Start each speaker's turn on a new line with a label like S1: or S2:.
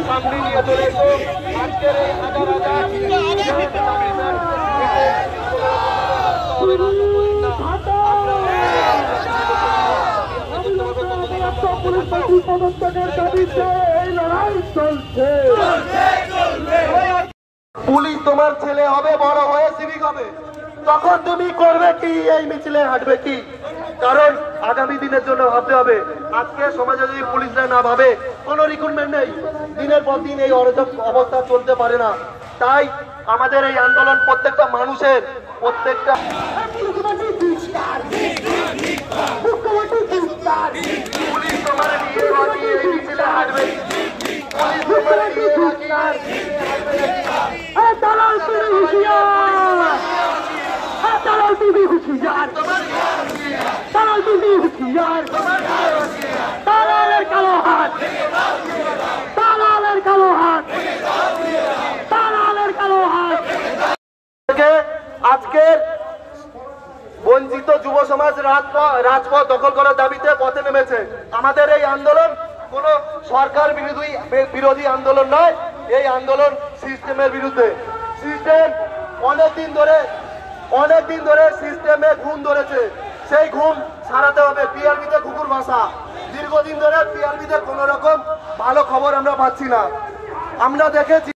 S1: সামনে নিয়ে চলেছে আজকের এই পুলিশ তোমার ছেলে হবে, বড় হয়ে সিভিক হবে, তখন তুমি করবে কি? এই মিছিলে হাঁটবে কি? কারণ আগামী দিনের জন্য ভাবতে হবে। আজকে সমাজে যদি পুলিশরা না ভাবে, কোনো রিক্রুটমেন্ট নেই, দিনের পর দিন এই অরাজক অবস্থা চলতে পারে না। তাই আমাদের এই আন্দোলন প্রত্যেকটা মানুষের, প্রত্যেকটা পুলিশ তোমার নিয়ে এই মিছিলে হাঁটবে, পুলিশ তোমার নিয়ে আজকের বঞ্চিত যুব সমাজ রাজপথ দখল করার দাবিতে পথে নেমেছে। আমাদের এই আন্দোলন কোন সরকার বিরোধী আন্দোলন নয়, এই আন্দোলন সিস্টেমের বিরুদ্ধে। সিস্টেম অনেকদিন ধরে সিস্টেমে ঘুম ধরেছে, সেই ঘুম সারাতে হবে। পিআরবিতে কুকুর ভাষা, দীর্ঘদিন ধরে পিআরবিতে কোন রকম ভালো খবর আমরা পাচ্ছি না। আমরা দেখেছি